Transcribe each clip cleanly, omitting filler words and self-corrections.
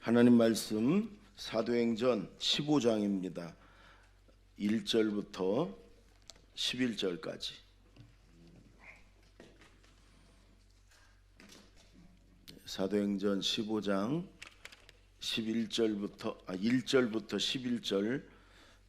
하나님 말씀 사도행전 15장입니다. 1절부터 11절까지. 사도행전 15장 1절부터 11절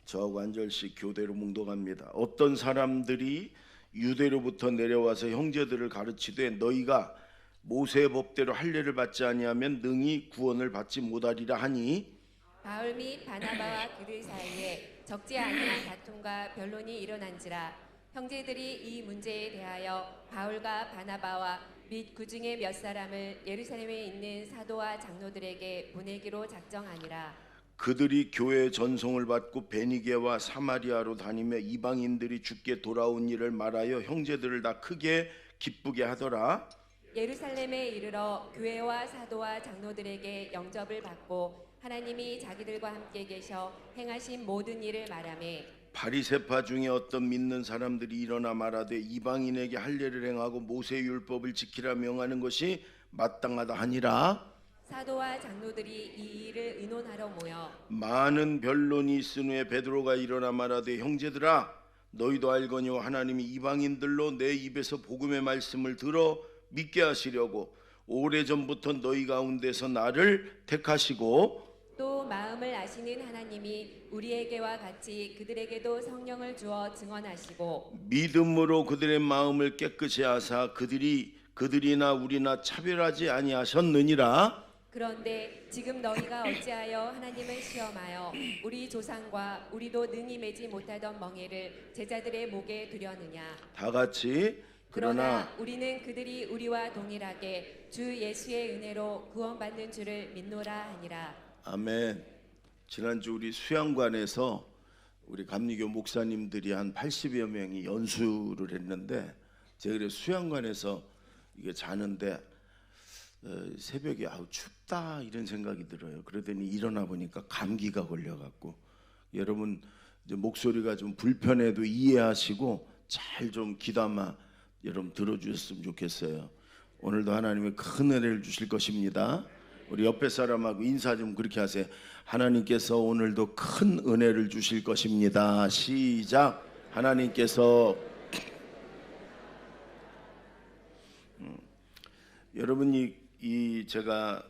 저하고 한 절씩 교대로 묵독합니다. 어떤 사람들이 유대로부터 내려와서 형제들을 가르치되 너희가 모세의 법대로 할례를 받지 아니하면 능히 구원을 받지 못하리라 하니 바울 및 바나바와 그들 사이에 적지 아니한 다툼과 변론이 일어난지라 형제들이 이 문제에 대하여 바울과 바나바와 및 그 중에 몇 사람을 예루살렘에 있는 사도와 장로들에게 보내기로 작정하니라. 그들이 교회의 전송을 받고 베니게와 사마리아로 다니며 이방인들이 주께 돌아온 일을 말하여 형제들을 다 크게 기쁘게 하더라. 예루살렘에 이르러 교회와 사도와 장로들에게 영접을 받고 하나님이 자기들과 함께 계셔 행하신 모든 일을 말하매 바리새파 중에 어떤 믿는 사람들이 일어나 말하되 이방인에게 할례를 행하고 모세의 율법을 지키라 명하는 것이 마땅하다 하니라. 사도와 장로들이 이 일을 의논하러 모여 많은 변론이 있은 후에 베드로가 일어나 말하되 형제들아 너희도 알거니와 하나님이 이방인들로 내 입에서 복음의 말씀을 들어 믿게 하시려고 오래전부터 너희 가운데서 나를 택하시고 또 마음을 아시는 하나님이 우리에게와 같이 그들에게도 성령을 주어 증언하시고 믿음으로 그들의 마음을 깨끗이 하사 그들이나 우리나 차별하지 아니하셨느니라. 그런데 지금 너희가 어찌하여 하나님을 시험하여 우리 조상과 우리도 능히 매지 못하던 멍에를 제자들의 목에 두려느냐. 다 같이 그러나 우리는 그들이 우리와 동일하게 주 예수의 은혜로 구원받는 줄을 믿노라 하니라. 아멘. 지난주 우리 수양관에서 우리 감리교 목사님들이 한 80여 명이 연수를 했는데 제가 그래 수양관에서 이게 자는데 새벽에 춥다 이런 생각이 들어요. 그러더니 일어나 보니까 감기가 걸려갖고 여러분 이제 목소리가 좀 불편해도 이해하시고 잘 좀 귀담아 여러분 들어주셨으면 좋겠어요. 오늘도 하나님이 큰 은혜를 주실 것입니다. 우리 옆에 사람하고 인사 좀 그렇게 하세요. 하나님께서 오늘도 큰 은혜를 주실 것입니다. 시작. 하나님께서 여러분이 제가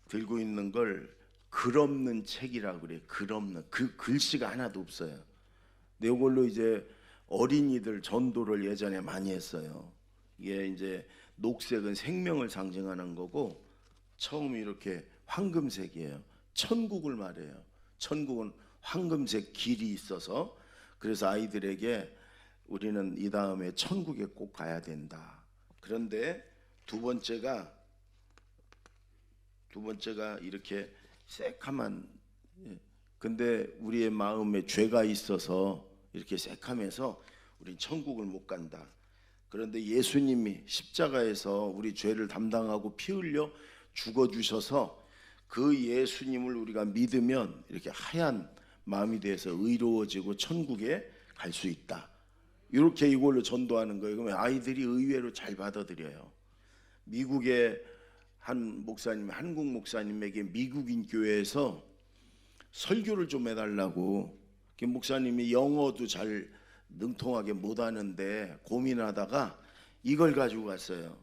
들고 있는 걸 글 없는 책이라고 그래요. 글 없는 글씨가 하나도 없어요. 근데 이걸로 이제 어린이들 전도를 예전에 많이 했어요. 이게 이제 녹색은 생명을 상징하는 거고 처음에 이렇게 황금색이에요. 천국을 말해요. 천국은 황금색 길이 있어서 그래서 아이들에게 우리는 이 다음에 천국에 꼭 가야 된다. 그런데 두 번째가 이렇게 새카만 근데 우리의 마음에 죄가 있어서 이렇게 새카면서 우린 천국을 못 간다. 그런데 예수님이 십자가에서 우리 죄를 담당하고 피 흘려 죽어주셔서 그 예수님을 우리가 믿으면 이렇게 하얀 마음이 돼서 의로워지고 천국에 갈 수 있다. 이렇게 이걸로 전도하는 거예요. 그러면 아이들이 의외로 잘 받아들여요. 미국의 한 목사님, 한국 목사님에게 미국인 교회에서 설교를 좀 해달라고 목사님이 영어도 잘 능통하게 못하는데 고민하다가 이걸 가지고 갔어요.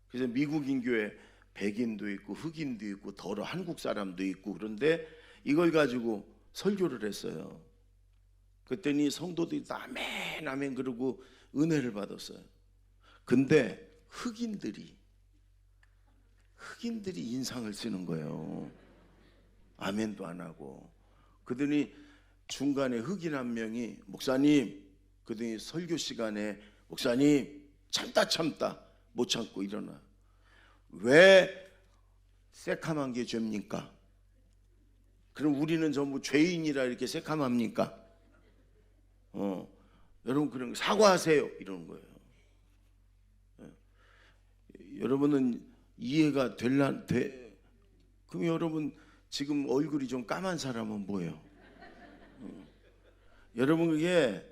그래서 미국인 교회 백인도 있고 흑인도 있고 더러 한국 사람도 있고 그런데 이걸 가지고 설교를 했어요. 그랬더니 성도들이 아멘 아멘 그러고 은혜를 받았어요. 근데 흑인들이 인상을 쓰는 거예요. 아멘도 안 하고. 그러더니 중간에 흑인 한 명이 목사님 그러더니 설교 시간에 목사님 참다 못 참고 일어나. 왜 새카만 게 죄입니까? 그럼 우리는 전부 죄인이라 이렇게 새카합니까? 여러분 그런 사과하세요 이러는 거예요. 여러분은 이해가 돼? 그럼 여러분 지금 얼굴이 좀 까만 사람은 뭐예요? 여러분 그게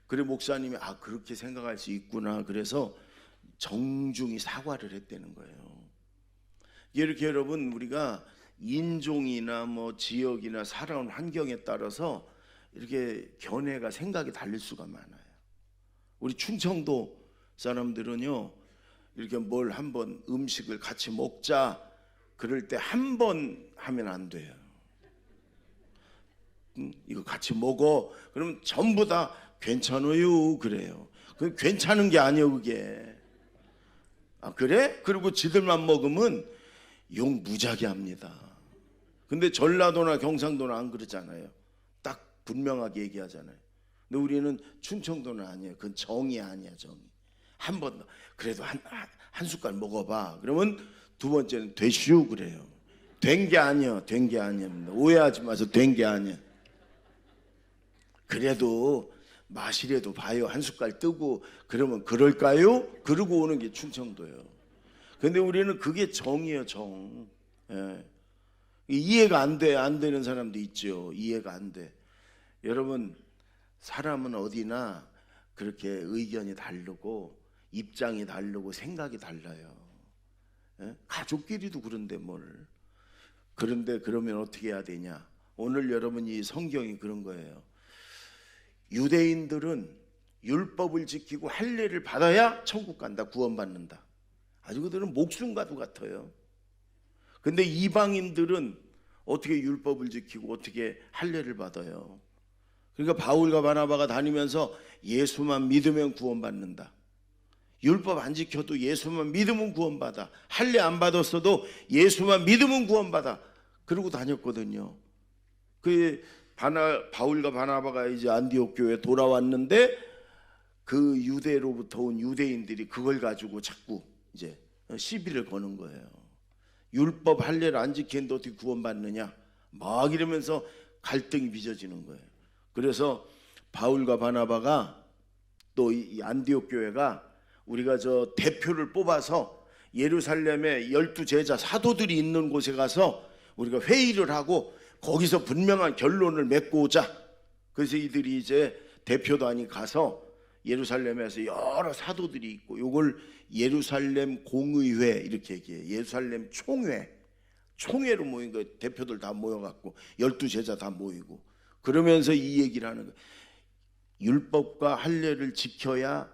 그래 목사님이 그렇게 생각할 수 있구나. 그래서 정중히 사과를 했다는 거예요. 이렇게 여러분 우리가 인종이나 뭐 지역이나 살아온 환경에 따라서 이렇게 견해가 생각이 다를 수가 많아요. 우리 충청도 사람들은요, 이렇게 뭘 한번 음식을 같이 먹자 그럴 때 한 번 하면 안 돼요. 이거 같이 먹어. 그러면 전부 다 괜찮아요 그래요. 그 괜찮은 게 아니에요 그게. 아 그래? 그리고 지들만 먹으면 욕 무지하게 합니다. 근데 전라도나 경상도는 안 그러잖아요. 딱 분명하게 얘기하잖아요. 근데 우리는 충청도는 아니에요. 그건 정이 아니야 정이. 한 번 그래도 한 숟갈 먹어봐. 그러면 두 번째는 되슈 그래요. 된 게 아니야. 된 게 아닙니다. 오해하지 마세요. 된 게 아니야. 그래도 마시래도 봐요. 한 숟갈 뜨고 그러면 그럴까요? 그러고 오는 게 충청도예요. 근데 우리는 그게 정이에요 정. 예. 이해가 안 되는 사람도 있죠. 이해가 안 돼. 여러분 사람은 어디나 그렇게 의견이 다르고 입장이 다르고 생각이 달라요. 예? 가족끼리도 그런데 뭘. 그런데 그러면 어떻게 해야 되냐. 오늘 여러분이 성경이 그런 거예요. 유대인들은 율법을 지키고 할례를 받아야 천국 간다. 구원받는다. 아주 그들은 목숨과도 같아요. 근데 이방인들은 어떻게 율법을 지키고 어떻게 할례를 받아요. 그러니까 바울과 바나바가 다니면서 예수만 믿으면 구원받는다. 율법 안 지켜도 예수만 믿으면 구원받아. 할례 안 받았어도 예수만 믿으면 구원받아. 그러고 다녔거든요. 그 바울과 바나바가 이제 안디옥 교회에 돌아왔는데 그 유대로부터 온 유대인들이 그걸 가지고 자꾸 이제 시비를 거는 거예요. 율법 할례를 안 지키는데 어떻게 구원받느냐 막 이러면서 갈등이 빚어지는 거예요. 그래서 바울과 바나바가 또 이 안디옥 교회가 우리가 저 대표를 뽑아서 예루살렘에 12제자 사도들이 있는 곳에 가서 우리가 회의를 하고 거기서 분명한 결론을 맺고 오자. 그래서 이들이 이제 대표단이 가서 예루살렘에서 여러 사도들이 있고 요걸 예루살렘 공의회 이렇게 얘기해요. 예루살렘 총회로 모인 거예요. 대표들 다 모여갖고 12제자 다 모이고 그러면서 이 얘기를 하는 거예요. 율법과 할례를 지켜야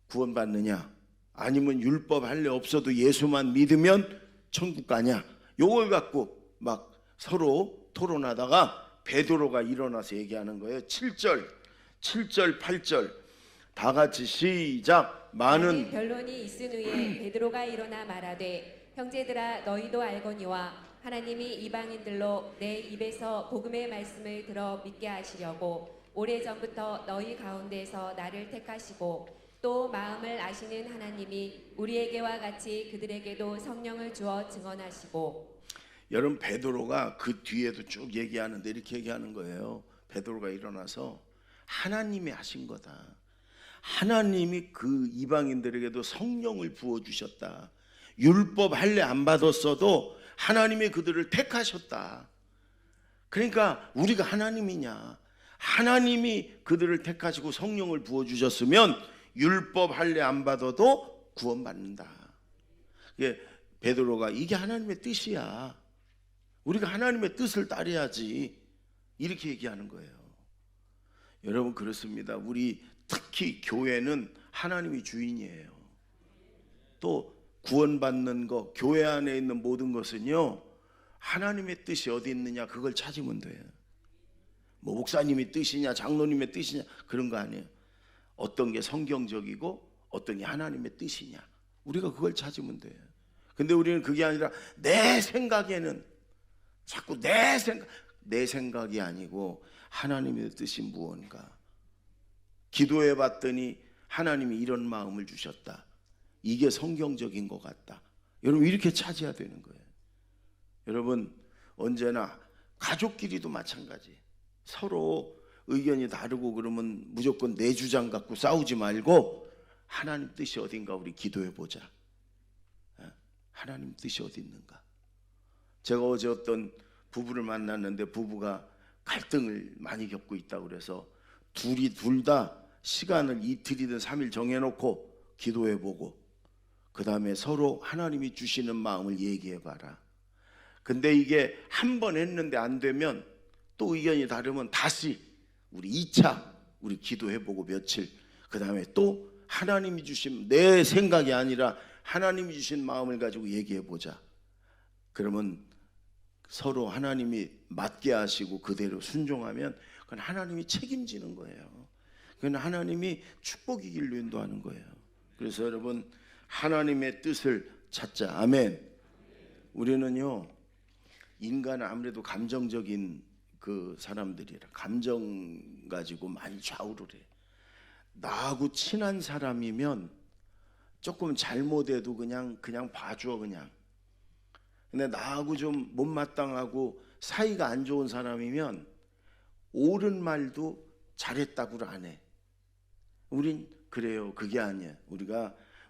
구원받느냐 아니면 율법 할례 없어도 예수만 믿으면 천국 가냐. 요걸 갖고 막 서로 토론하다가 베드로가 일어나서 얘기하는 거예요. 7절 8절 다 같이 시작. 많은 변론이 있은 후에 베드로가 일어나 말하되 형제들아 너희도 알거니와 하나님이 이방인들로 내 입에서 복음의 말씀을 들어 믿게 하시려고 오래전부터 너희 가운데서 나를 택하시고 또 마음을 아시는 하나님이 우리에게와 같이 그들에게도 성령을 주어 증언하시고. 여러분 베드로가 그 뒤에도 쭉 얘기하는데 이렇게 얘기하는 거예요. 베드로가 일어나서 하나님이 하신 거다. 하나님이 그 이방인들에게도 성령을 부어주셨다. 율법 할례 안 받았어도 하나님이 그들을 택하셨다. 그러니까 우리가 하나님이냐. 하나님이 그들을 택하시고 성령을 부어주셨으면 율법 할례 안 받아도 구원받는다. 베드로가 이게 하나님의 뜻이야. 우리가 하나님의 뜻을 따라야지. 이렇게 얘기하는 거예요. 여러분 그렇습니다. 우리 특히 교회는 하나님이 주인이에요. 또 구원받는 것, 교회 안에 있는 모든 것은요 하나님의 뜻이 어디 있느냐 그걸 찾으면 돼요. 뭐 목사님의 뜻이냐 장로님의 뜻이냐 그런 거 아니에요. 어떤 게 성경적이고 어떤 게 하나님의 뜻이냐 우리가 그걸 찾으면 돼요. 근데 우리는 그게 아니라 내 생각에는 자꾸 내 생각이 아니고 하나님의 뜻이 무언가. 기도해 봤더니 하나님이 이런 마음을 주셨다. 이게 성경적인 것 같다. 여러분 이렇게 찾아야 되는 거예요. 여러분 언제나 가족끼리도 마찬가지. 서로 의견이 다르고 그러면 무조건 내 주장 갖고 싸우지 말고 하나님 뜻이 어딘가 우리 기도해 보자. 하나님 뜻이 어디 있는가. 제가 어제 어떤 부부를 만났는데 부부가 갈등을 많이 겪고 있다고 그래서 둘 다 시간을 이틀이든 3일 정해놓고 기도해보고 그 다음에 서로 하나님이 주시는 마음을 얘기해봐라. 근데 이게 한 번 했는데 안 되면 또 의견이 다르면 다시 우리 2차 우리 기도해보고 며칠, 그 다음에 또 하나님이 주신, 내 생각이 아니라 하나님이 주신 마음을 가지고 얘기해보자. 그러면 서로 하나님이 맞게 하시고 그대로 순종하면 그건 하나님이 책임지는 거예요. 그건 하나님이 축복이길로 인도하는 거예요. 그래서 여러분, 하나님의 뜻을 찾자. 아멘. 우리는요, 인간은 아무래도 감정적인 그 사람들이라 감정 가지고 많이 좌우를 해. 나하고 친한 사람이면 조금 잘못해도 그냥 봐줘 그냥. 근데 나하고 좀 못마땅하고 사이가 안 좋은 사람이면 옳은 말도 잘했다고 안 해. 우린 그래요. 그게 아니야.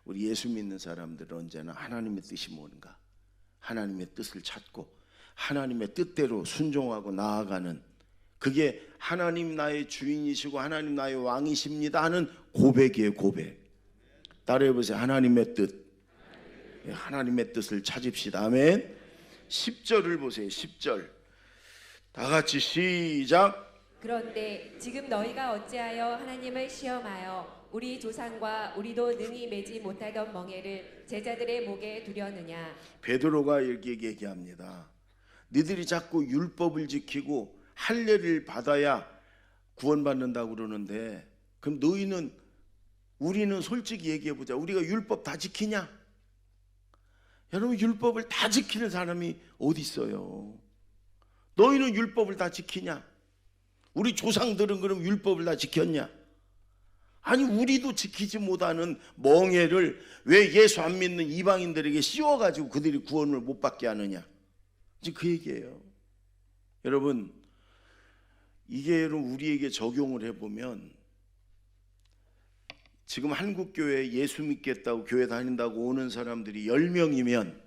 우리 예수 믿는 사람들은 언제나 하나님의 뜻이 뭔가, 하나님의 뜻을 찾고 하나님의 뜻대로 순종하고 나아가는, 그게 하나님 나의 주인이시고 하나님 나의 왕이십니다 하는 고백이에요. 고백. 따라해보세요. 하나님의 뜻. 하나님의 뜻을 찾읍시다. 아멘. 10절을 보세요. 10절 다 같이 시작. 그런데 지금 너희가 어찌하여 하나님을 시험하여 우리 조상과 우리도 능히 매지 못하던 멍에를 제자들의 목에 두려느냐. 베드로가 이렇게 얘기합니다. 너희들이 자꾸 율법을 지키고 할례를 받아야 구원받는다고 그러는데, 그럼 우리는 솔직히 얘기해보자. 우리가 율법 다 지키냐? 여러분, 율법을 다 지키는 사람이 어디 있어요? 너희는 율법을 다 지키냐? 우리 조상들은 그럼 율법을 다 지켰냐? 아니, 우리도 지키지 못하는 멍에를 왜 예수 안 믿는 이방인들에게 씌워가지고 그들이 구원을 못 받게 하느냐? 이제 그 얘기예요. 여러분, 이게 우리에게 적용을 해보면, 지금 한국교회에 예수 믿겠다고 교회 다닌다고 오는 사람들이 10명이면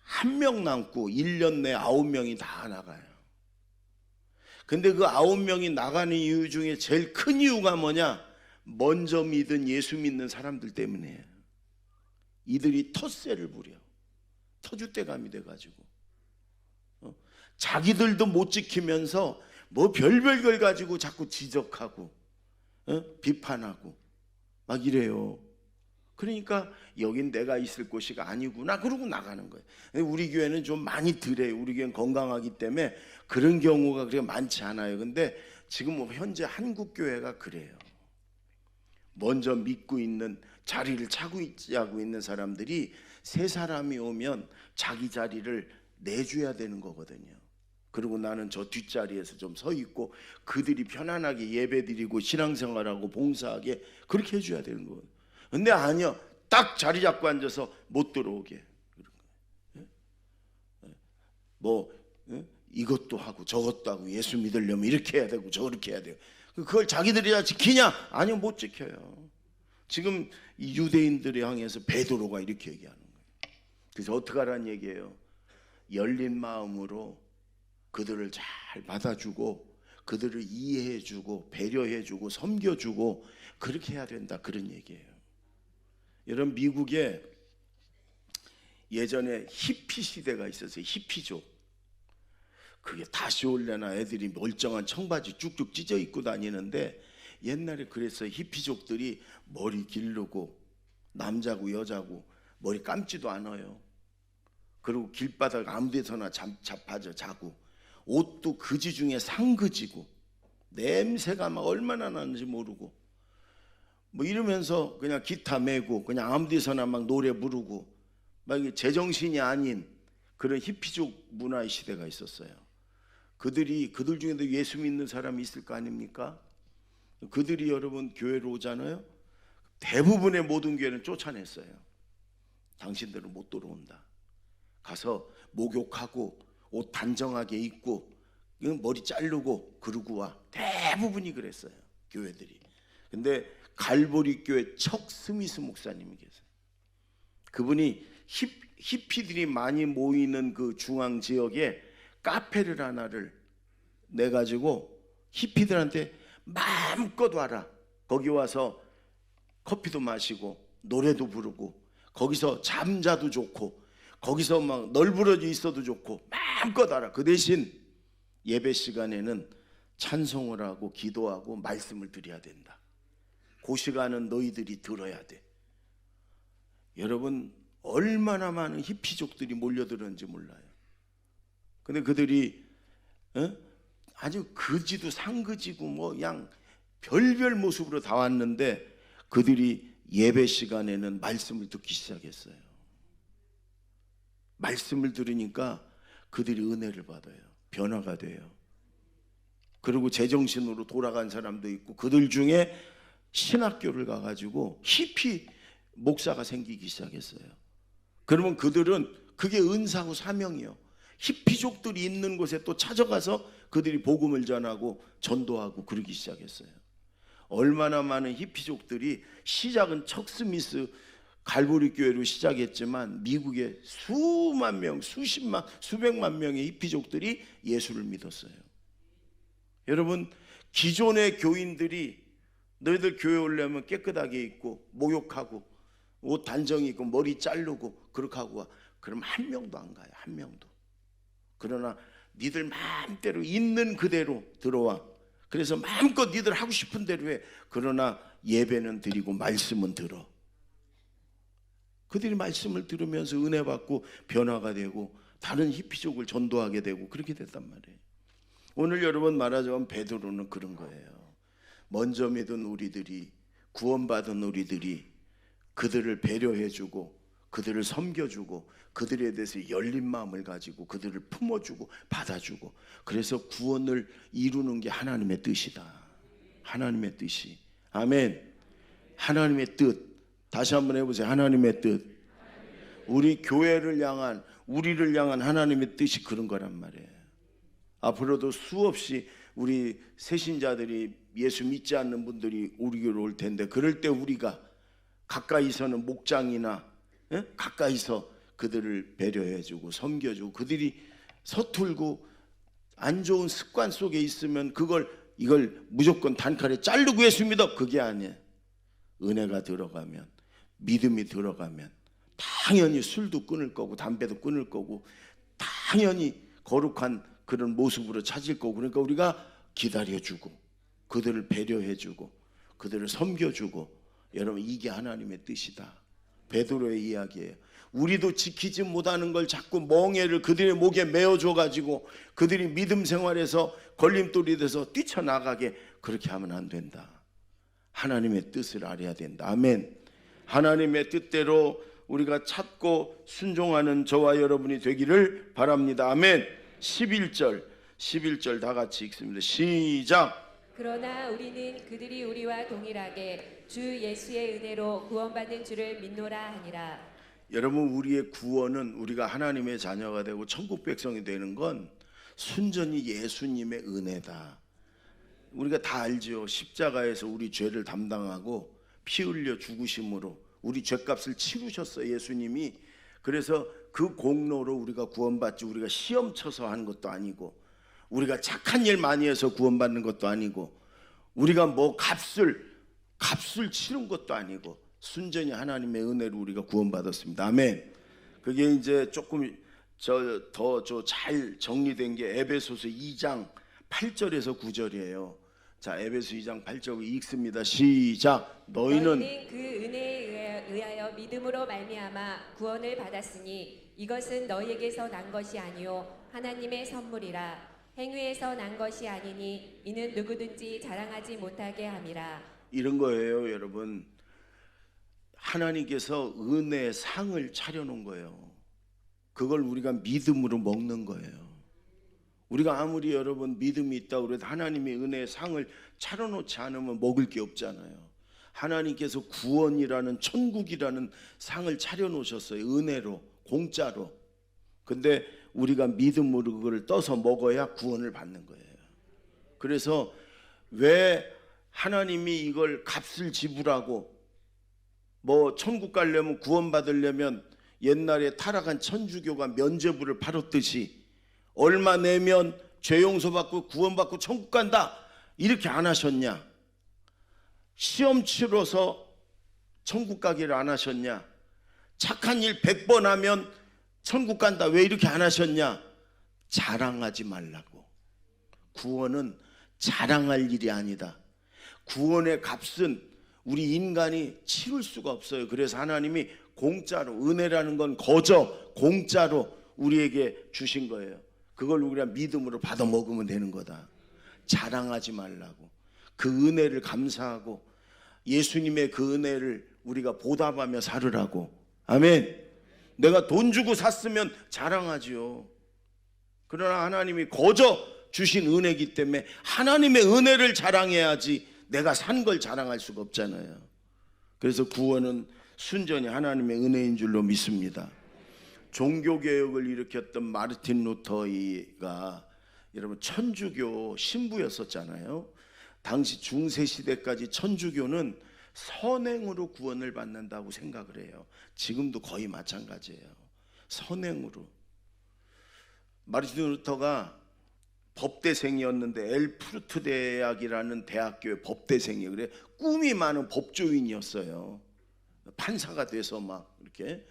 1명 남고 1년 내에 9명이 다 나가요. 근데 그 9명이 나가는 이유 중에 제일 큰 이유가 뭐냐? 먼저 믿은 예수 믿는 사람들 때문이에요. 이들이 텃세를 부려. 터줏대감이 돼가지고 자기들도 못 지키면서 뭐 별별 걸 가지고 자꾸 지적하고 비판하고 막 이래요. 그러니까 여긴 내가 있을 곳이가 아니구나 그러고 나가는 거예요. 우리 교회는 좀 많이 덜해요. 우리 교회는 건강하기 때문에 그런 경우가 그렇게 많지 않아요. 근데 지금 현재 한국 교회가 그래요. 먼저 믿고 있는, 자리를 차지하고 있는 사람들이 세 사람이 오면 자기 자리를 내줘야 되는 거거든요. 그리고 나는 저 뒷자리에서 좀 서 있고 그들이 편안하게 예배드리고 신앙생활하고 봉사하게 그렇게 해줘야 되는 거예요. 근데 아니요, 딱 자리 잡고 앉아서 못 들어오게 그런 거예요. 뭐 이것도 하고 저것도 하고 예수 믿으려면 이렇게 해야 되고 저렇게 해야 돼요. 그걸 자기들이 다 지키냐? 아니요, 못 지켜요. 지금 이 유대인들을 향해서 베드로가 이렇게 얘기하는 거예요. 그래서 어떻게 하라는 얘기예요? 열린 마음으로 그들을 잘 받아주고 그들을 이해해주고 배려해주고 섬겨주고 그렇게 해야 된다, 그런 얘기예요. 여러분, 미국에 예전에 히피 시대가 있었어요. 히피족. 그게 다시 올래나 애들이 멀쩡한 청바지 쭉쭉 찢어 입고 다니는데, 옛날에 그랬어요. 히피족들이 머리 기르고 남자고 여자고 머리 감지도 않아요. 그리고 길바닥 아무 데서나 자빠져 자고, 옷도 그지 중에 상그지고 냄새가 막 얼마나 나는지 모르고 뭐 이러면서 그냥 기타 메고 그냥 아무 데서나 막 노래 부르고 막 제정신이 아닌 그런 히피족 문화의 시대가 있었어요. 그들 중에도 예수 믿는 사람이 있을 거 아닙니까? 그들이 여러분 교회로 오잖아요. 대부분의 모든 교회는 쫓아냈어요. 당신들은 못 들어온다. 가서 목욕하고 옷 단정하게 입고 머리 자르고 그러고 와. 대부분이 그랬어요, 교회들이. 근데 갈보리 교회 척 스미스 목사님이 계세요. 그분이 히피들이 많이 모이는 그 중앙 지역에 카페를 하나를 내가지고 히피들한테 마음껏 와라. 거기 와서 커피도 마시고 노래도 부르고 거기서 잠자도 좋고 거기서 막 널브러져 있어도 좋고 마음껏 알아. 그 대신 예배 시간에는 찬송을 하고 기도하고 말씀을 드려야 된다. 그 시간은 너희들이 들어야 돼. 여러분 얼마나 많은 히피족들이 몰려들었는지 몰라요. 근데 그들이 아주 거지도 상거지고 뭐 그냥 별별 모습으로 다 왔는데 그들이 예배 시간에는 말씀을 듣기 시작했어요. 말씀을 들으니까 그들이 은혜를 받아요. 변화가 돼요. 그리고 제정신으로 돌아간 사람도 있고 그들 중에 신학교를 가가지고 히피 목사가 생기기 시작했어요. 그러면 그들은 그게 은사고 사명이요. 히피족들이 있는 곳에 또 찾아가서 그들이 복음을 전하고 전도하고 그러기 시작했어요. 얼마나 많은 히피족들이 시작은 척스미스 갈보리 교회로 시작했지만 미국에 수만 명, 수십만, 수백만 명의 히피족들이 예수를 믿었어요. 여러분 기존의 교인들이 너희들 교회 오려면 깨끗하게 입고 목욕하고 옷 단정히 입고 머리 자르고 그렇게 하고 와. 그럼 한 명도 안 가요. 한 명도. 그러나 니들 마음대로 있는 그대로 들어와. 그래서 마음껏 니들 하고 싶은 대로 해. 그러나 예배는 드리고 말씀은 들어. 그들이 말씀을 들으면서 은혜 받고 변화가 되고 다른 히피족을 전도하게 되고 그렇게 됐단 말이에요. 오늘 여러분 말하자면 베드로는 그런 거예요. 먼저 믿은 우리들이, 구원받은 우리들이 그들을 배려해주고 그들을 섬겨주고 그들에 대해서 열린 마음을 가지고 그들을 품어주고 받아주고, 그래서 구원을 이루는 게 하나님의 뜻이다. 하나님의 뜻이. 아멘. 하나님의 뜻. 다시 한번 해보세요. 하나님의 뜻. 우리 교회를 향한, 우리를 향한 하나님의 뜻이 그런 거란 말이에요. 앞으로도 수없이 우리 새신자들이, 예수 믿지 않는 분들이 우리 교회로 올 텐데, 그럴 때 우리가 가까이서는 목장이나 가까이서 그들을 배려해주고 섬겨주고, 그들이 서툴고 안 좋은 습관 속에 있으면 이걸 무조건 단칼에 자르고 예수 믿어, 그게 아니에요. 은혜가 들어가면, 믿음이 들어가면 당연히 술도 끊을 거고 담배도 끊을 거고 당연히 거룩한 그런 모습으로 찾을 거고, 그러니까 우리가 기다려주고 그들을 배려해주고 그들을 섬겨주고, 여러분 이게 하나님의 뜻이다. 베드로의 이야기예요. 우리도 지키지 못하는 걸 자꾸 멍에를 그들의 목에 메어줘 가지고 그들이 믿음 생활에서 걸림돌이 돼서 뛰쳐나가게 그렇게 하면 안 된다. 하나님의 뜻을 알아야 된다. 아멘. 하나님의 뜻대로 우리가 찾고 순종하는 저와 여러분이 되기를 바랍니다. 아멘. 11절 다 같이 읽습니다. 시작. 그러나 우리는 그들이 우리와 동일하게 주 예수의 은혜로 구원받는 줄을 믿노라 하니라. 여러분, 우리의 구원은, 우리가 하나님의 자녀가 되고 천국 백성이 되는 건 순전히 예수님의 은혜다. 우리가 다 알죠. 십자가에서 우리 죄를 담당하고 피 흘려 죽으심으로 우리 죄값을 치르셨어요, 예수님이. 그래서 그 공로로 우리가 구원받지, 우리가 시험 쳐서 한 것도 아니고 우리가 착한 일 많이 해서 구원받는 것도 아니고 우리가 뭐 값을 치른 것도 아니고 순전히 하나님의 은혜로 우리가 구원받았습니다. 아멘. 그게 이제 조금 더 잘 정리된 게 에베소서 2장 8절에서 9절이에요. 자, 에베소 2장 8절 읽습니다. 시작. 너희는 그 은혜에 의하여 믿음으로 말미암아 구원을 받았으니 이것은 너희에게서 난 것이 아니요 하나님의 선물이라. 행위에서 난 것이 아니니 이는 누구든지 자랑하지 못하게 함이라. 이런 거예요, 여러분. 하나님께서 은혜의 상을 차려놓은 거예요. 그걸 우리가 믿음으로 먹는 거예요. 우리가 아무리 여러분 믿음이 있다고 해도 하나님의 은혜의 상을 차려놓지 않으면 먹을 게 없잖아요. 하나님께서 구원이라는, 천국이라는 상을 차려놓으셨어요. 은혜로, 공짜로. 근데 우리가 믿음으로 그걸 떠서 먹어야 구원을 받는 거예요. 그래서 왜 하나님이 이걸 값을 지불하고, 뭐 천국 가려면, 구원받으려면 옛날에 타락한 천주교가 면죄부를 팔았듯이 얼마 내면 죄 용서받고 구원받고 천국 간다, 이렇게 안 하셨냐? 시험 치러서 천국 가기를 안 하셨냐? 착한 일 100번 하면 천국 간다 왜 이렇게 안 하셨냐? 자랑하지 말라고. 구원은 자랑할 일이 아니다. 구원의 값은 우리 인간이 치를 수가 없어요. 그래서 하나님이 공짜로, 은혜라는 건 거저 공짜로 우리에게 주신 거예요. 그걸 우리가 믿음으로 받아 먹으면 되는 거다. 자랑하지 말라고. 그 은혜를 감사하고 예수님의 그 은혜를 우리가 보답하며 살으라고. 아멘. 내가 돈 주고 샀으면 자랑하지요. 그러나 하나님이 거저 주신 은혜이기 때문에 하나님의 은혜를 자랑해야지 내가 산 걸 자랑할 수가 없잖아요. 그래서 구원은 순전히 하나님의 은혜인 줄로 믿습니다. 종교개혁을 일으켰던 마르틴 루터가 여러분 천주교 신부였었잖아요. 당시 중세시대까지 천주교는 선행으로 구원을 받는다고 생각을 해요. 지금도 거의 마찬가지예요. 선행으로. 마르틴 루터가 법대생이었는데 엘프루트 대학이라는 대학교의 법대생이에요. 그래 꿈이 많은 법조인이었어요. 판사가 돼서 막 이렇게.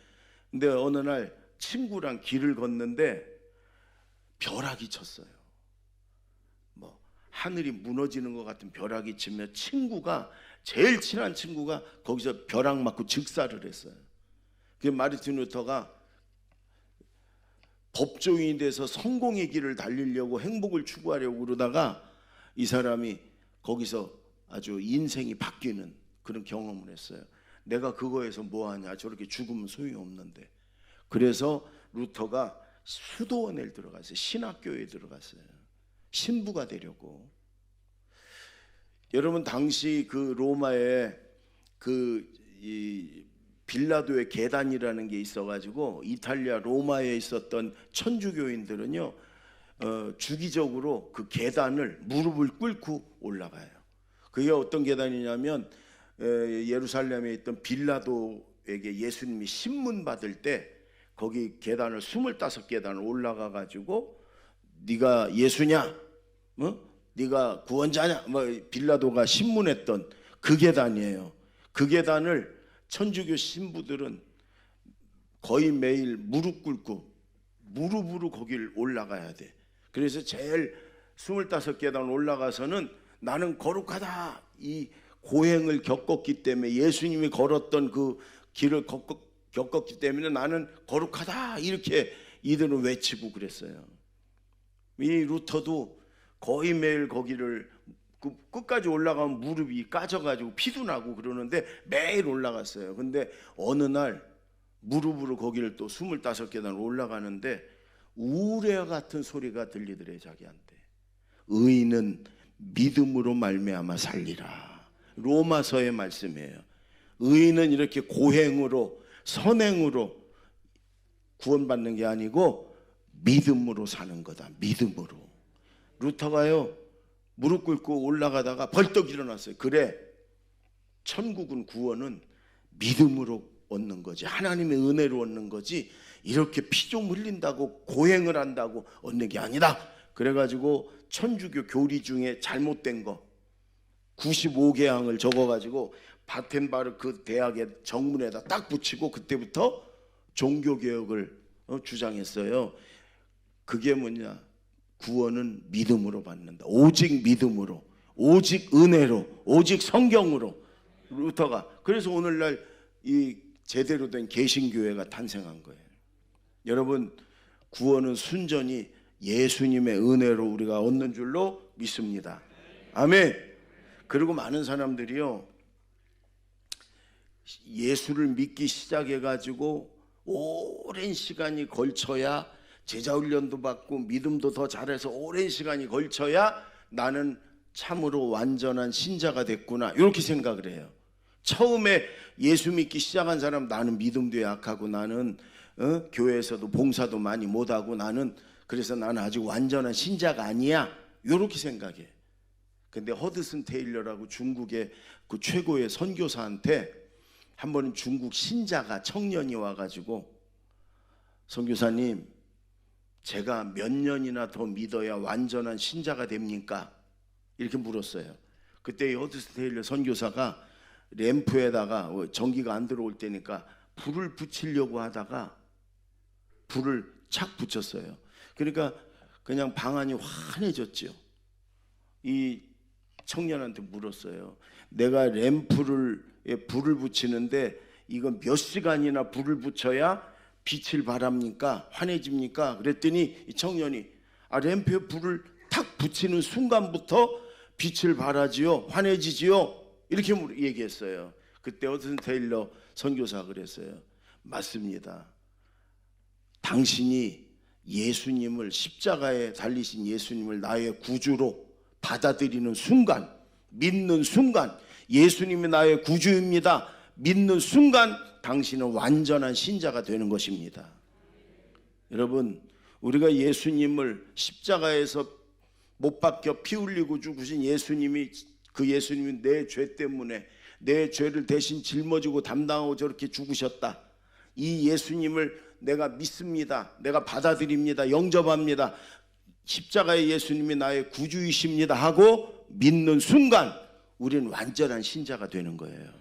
근데 어느 날 친구랑 길을 걷는데 벼락이 쳤어요. 뭐 하늘이 무너지는 것 같은 벼락이 치며 친구가, 제일 친한 친구가 거기서 벼락 맞고 즉사를 했어요. 그 마르틴 루터가 법조인이 돼서 성공의 길을 달리려고 행복을 추구하려고 그러다가 이 사람이 거기서 아주 인생이 바뀌는 그런 경험을 했어요. 내가 그거에서 뭐하냐, 저렇게 죽으면 소용없는데. 그래서 루터가 수도원에 들어갔어요. 신학교에 들어갔어요. 신부가 되려고. 여러분 당시 그 로마에 이 빌라도의 계단이라는 게 있어가지고 이탈리아 로마에 있었던 천주교인들은요 주기적으로 그 계단을 무릎을 꿇고 올라가요. 그게 어떤 계단이냐면 예루살렘에 있던 빌라도에게 예수님이 신문 받을 때 거기 계단을 25계단을 올라가가지고 네가 예수냐? 네가 구원자냐? 뭐 빌라도가 신문했던 그 계단이에요. 그 계단을 천주교 신부들은 거의 매일 무릎 꿇고 무릎으로 거기를 올라가야 돼. 그래서 제일 25계단 올라가서는 나는 거룩하다, 이 고행을 겪었기 때문에, 예수님이 걸었던 그 길을 겪었기 때문에 나는 거룩하다, 이렇게 이들은 외치고 그랬어요. 이 루터도 거의 매일 거기를 끝까지 올라가면 무릎이 까져가지고 피도 나고 그러는데 매일 올라갔어요. 근데 어느 날 무릎으로 거기를 또 25계단 올라가는데 우레 같은 소리가 들리더래 자기한테. 의인은 믿음으로 말미암아 살리라. 로마서의 말씀이에요. 의인은 이렇게 고행으로 선행으로 구원받는 게 아니고 믿음으로 사는 거다. 믿음으로. 루터가요 무릎 꿇고 올라가다가 벌떡 일어났어요. 그래, 천국은, 구원은 믿음으로 얻는 거지, 하나님의 은혜로 얻는 거지, 이렇게 피 좀 흘린다고 고행을 한다고 얻는 게 아니다. 그래가지고 천주교 교리 중에 잘못된 거 95개항을 적어가지고 바텐바르크 대학의 정문에다 딱 붙이고 그때부터 종교개혁을 주장했어요. 그게 뭐냐, 구원은 믿음으로 받는다. 오직 믿음으로, 오직 은혜로, 오직 성경으로. 루터가 그래서 오늘날 이 제대로 된 개신교회가 탄생한 거예요. 여러분, 구원은 순전히 예수님의 은혜로 우리가 얻는 줄로 믿습니다. 아멘. 그리고 많은 사람들이요 예수를 믿기 시작해가지고 오랜 시간이 걸쳐야 제자훈련도 받고 믿음도 더 잘해서 오랜 시간이 걸쳐야 나는 참으로 완전한 신자가 됐구나, 이렇게 생각을 해요. 처음에 예수 믿기 시작한 사람, 나는 믿음도 약하고 나는 교회에서도 봉사도 많이 못하고 그래서 나는 아직 완전한 신자가 아니야, 이렇게 생각해. 근데 허드슨 테일러라고 중국의 그 최고의 선교사한테 한 번은 중국 신자가, 청년이 와가지고 선교사님, 제가 몇 년이나 더 믿어야 완전한 신자가 됩니까? 이렇게 물었어요. 그때 허드슨 테일러 선교사가 램프에다가 전기가 안 들어올 때니까 불을 붙이려고 하다가 불을 착 붙였어요. 그러니까 그냥 방안이 환해졌죠. 이 청년한테 물었어요. 내가 램프에 불을 붙이는데 이거 몇 시간이나 불을 붙여야 빛을 발합니까? 환해집니까? 그랬더니 이 청년이 램프에 불을 탁 붙이는 순간부터 빛을 발하지요, 환해지지요, 이렇게 얘기했어요. 그때 어떤 테일러 선교사가 그랬어요. 맞습니다. 당신이 예수님을, 십자가에 달리신 예수님을 나의 구주로 받아들이는 순간, 믿는 순간, 예수님이 나의 구주입니다 믿는 순간 당신은 완전한 신자가 되는 것입니다. 여러분, 우리가 예수님을 십자가에서 못 박혀 피 흘리고 죽으신 예수님이, 그 예수님이 내 죄 때문에 내 죄를 대신 짊어지고 담당하고 저렇게 죽으셨다, 이 예수님을 내가 믿습니다, 내가 받아들입니다, 영접합니다, 십자가의 예수님이 나의 구주이십니다 하고 믿는 순간 우리는 완전한 신자가 되는 거예요.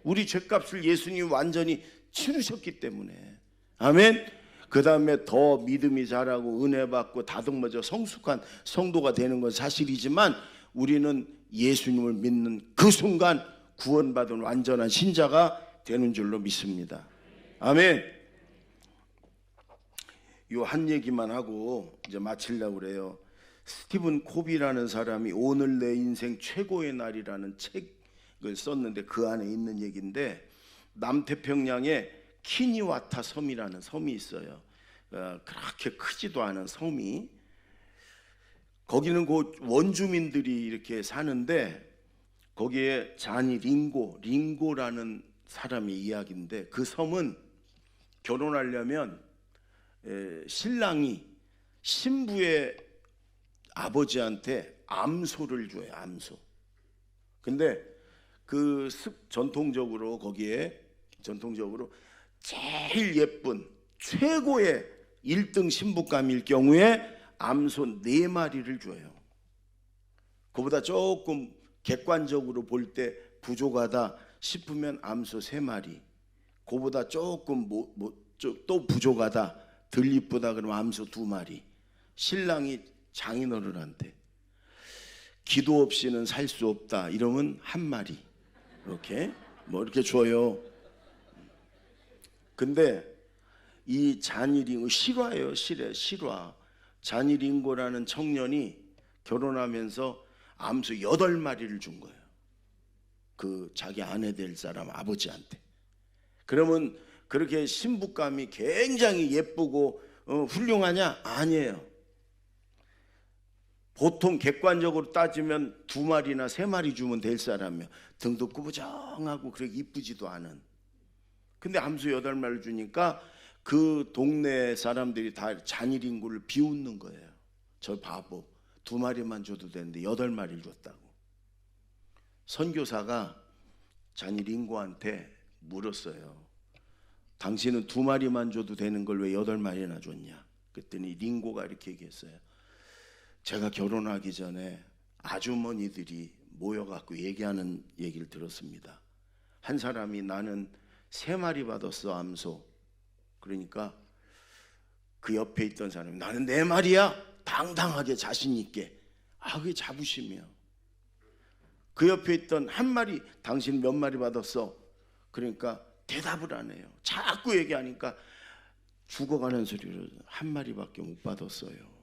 우리 죄값을 예수님이 완전히 치르셨기 때문에. 아멘. 그 다음에 더 믿음이 자라고 은혜 받고 다듬어져 성숙한 성도가 되는 건 사실이지만, 우리는 예수님을 믿는 그 순간 구원받은 완전한 신자가 되는 줄로 믿습니다. 아멘. 요 한 얘기만 하고 이제 마치려고 그래요. 스티븐 코비라는 사람이 오늘 내 인생 최고의 날이라는 책을 썼는데 그 안에 있는 얘기인데, 남태평양에 키니와타 섬이라는 섬이 있어요. 그렇게 크지도 않은 섬이, 거기는 그 원주민들이 이렇게 사는데, 거기에 자니 링고라는 사람의 이야기인데, 그 섬은 결혼하려면 신랑이 신부의 아버지한테 암소를 줘요. 암소. 근데 그 전통적으로 거기에 제일 예쁜 최고의 1등 신부감일 경우에 암소 4마리를 줘요. 그보다 조금 객관적으로 볼 때 부족하다 싶으면 암소 3마리, 그보다 조금 또 부족하다, 덜 이쁘다 그러면 암소 2마리. 신랑이 장인어른한테 기도 없이는 살 수 없다 이러면 1마리 이렇게 이렇게 줘요. 근데 이 자니링고 실화예요. 실화. 자니링고라는 청년이 결혼하면서 암소 8마리를 준 거예요. 그 자기 아내 될 사람 아버지한테. 그러면 그렇게 신부감이 굉장히 예쁘고 훌륭하냐? 아니에요. 보통 객관적으로 따지면 2마리나 3마리 주면 될 사람이에요. 등도 꾸부정하고 그렇게 이쁘지도 않은. 근데 암소 8마리를 주니까 그 동네 사람들이 다 자니링고를 비웃는 거예요. 저 바보, 2마리만 줘도 되는데 8마리를 줬다고. 선교사가 자니링고한테 물었어요. 당신은 2마리만 줘도 되는 걸 왜 8마리나 줬냐? 그랬더니 링고가 이렇게 얘기했어요. 제가 결혼하기 전에 아주머니들이 모여갖고 얘기하는 얘기를 들었습니다. 한 사람이 나는 3마리 받았어 암소. 그러니까 그 옆에 있던 사람이 나는 4마리야 당당하게 자신 있게. 그게 자부심이야. 그 옆에 있던 1마리 당신 몇 마리 받았어? 그러니까 대답을 안 해요. 자꾸 얘기하니까 죽어가는 소리로 1마리밖에 못 받았어요.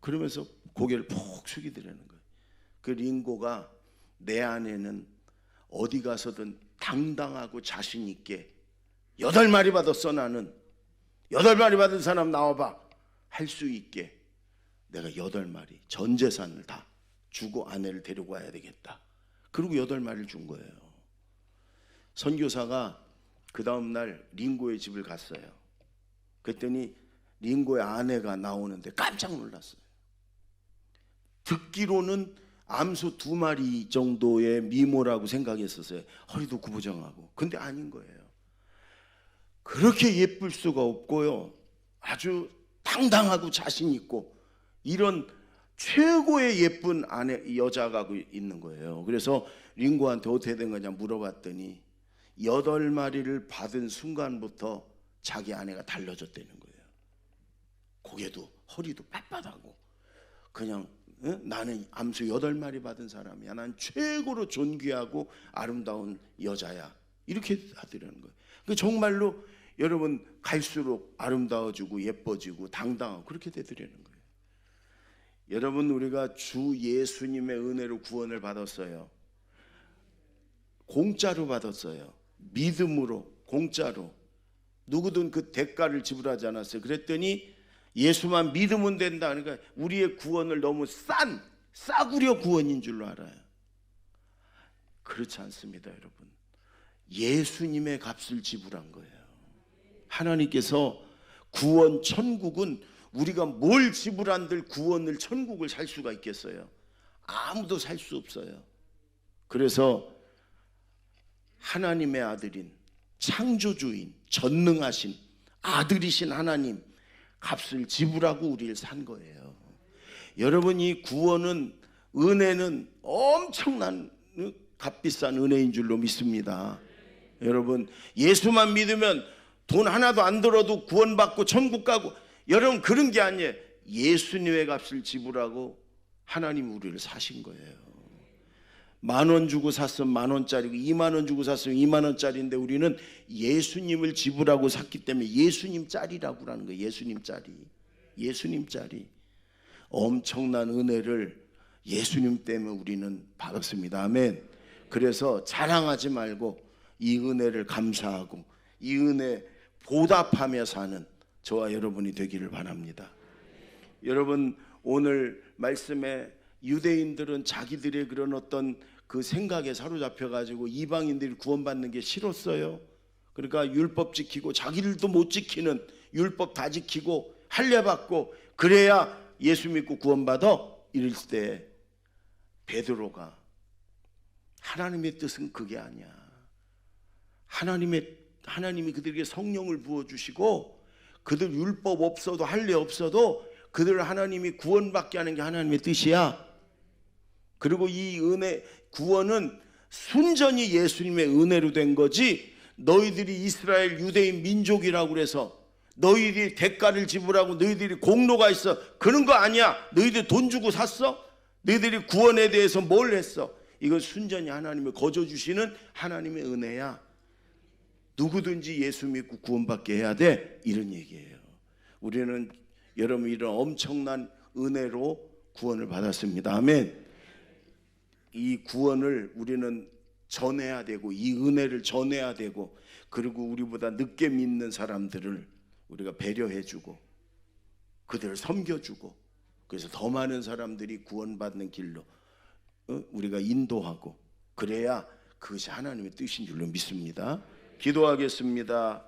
그러면서 고개를 푹 숙이더라는 거예요. 그 링고가 내 안에는 어디 가서든 당당하고 자신 있게 8마리 받았어 나는. 8마리 받은 사람 나와봐. 할 수 있게 내가 8마리 전 재산을 다 주고 아내를 데리고 와야 되겠다. 그리고 8마리를 준 거예요. 선교사가 그 다음날 링고의 집을 갔어요. 그랬더니 링고의 아내가 나오는데 깜짝 놀랐어요. 듣기로는 암소 2마리 정도의 미모라고 생각했었어요. 허리도 구부정하고. 근데 아닌 거예요. 그렇게 예쁠 수가 없고요. 아주 당당하고 자신 있고 이런 최고의 예쁜 아내 여자가 있는 거예요. 그래서 링고한테 어떻게 된 거냐 물어봤더니 8마리를 받은 순간부터 자기 아내가 달라졌다는 거예요. 고개도 허리도 빳빳하고 그냥 나는 암수 8마리 받은 사람이야. 난 최고로 존귀하고 아름다운 여자야. 이렇게 하더라는 거예요. 그 정말로 여러분 갈수록 아름다워지고 예뻐지고 당당하고 그렇게 되더라는 거예요. 여러분 우리가 주 예수님의 은혜로 구원을 받았어요. 공짜로 받았어요. 믿음으로 공짜로. 누구든 그 대가를 지불하지 않았어요. 그랬더니 예수만 믿으면 된다. 그러니까 우리의 구원을 너무 싸구려 구원인 줄로 알아요. 그렇지 않습니다, 여러분. 예수님의 값을 지불한 거예요. 하나님께서 구원 천국은 우리가 뭘 지불한들 구원을 천국을 살 수가 있겠어요? 아무도 살 수 없어요. 그래서 하나님의 아들인 창조주인 전능하신 아들이신 하나님 값을 지불하고 우리를 산 거예요. 여러분 이 구원은 은혜는 엄청난 값비싼 은혜인 줄로 믿습니다. 여러분 예수만 믿으면 돈 하나도 안 들어도 구원받고 천국 가고 여러분 그런 게 아니에요. 예수님의 값을 지불하고 하나님 우리를 사신 거예요. 10,000원 주고 샀으면 10,000원짜리고 20,000원 주고 샀으면 20,000원짜리인데 우리는 예수님을 지불하고 샀기 때문에 예수님짜리라고 하는 거예요. 예수님짜리 엄청난 은혜를 예수님 때문에 우리는 받았습니다. 아멘. 그래서 자랑하지 말고 이 은혜를 감사하고 이 은혜 보답하며 사는 저와 여러분이 되기를 바랍니다. 여러분 오늘 말씀에 유대인들은 자기들의 그런 어떤 그 생각에 사로잡혀 가지고 이방인들이 구원받는 게 싫었어요. 그러니까 율법 지키고 자기들도 못 지키는 율법 다 지키고 할례받고 그래야 예수 믿고 구원받아 이럴 때 베드로가 하나님의 뜻은 그게 아니야. 하나님이 그들에게 성령을 부어주시고 그들 율법 없어도 할례 없어도 그들을 하나님이 구원받게 하는 게 하나님의 뜻이야. 그리고 이 은혜 구원은 순전히 예수님의 은혜로 된 거지 너희들이 이스라엘 유대인 민족이라고 그래서 너희들이 대가를 지불하고 너희들이 공로가 있어 그런 거 아니야. 너희들 돈 주고 샀어? 너희들이 구원에 대해서 뭘 했어? 이건 순전히 하나님을 거저 주시는 하나님의 은혜야. 누구든지 예수 믿고 구원받게 해야 돼. 이런 얘기예요. 우리는 여러분 이런 엄청난 은혜로 구원을 받았습니다. 아멘. 이 구원을 우리는 전해야 되고 이 은혜를 전해야 되고 그리고 우리보다 늦게 믿는 사람들을 우리가 배려해주고 그들을 섬겨주고 그래서 더 많은 사람들이 구원받는 길로 우리가 인도하고 그래야 그것이 하나님의 뜻인 줄로 믿습니다. 기도하겠습니다.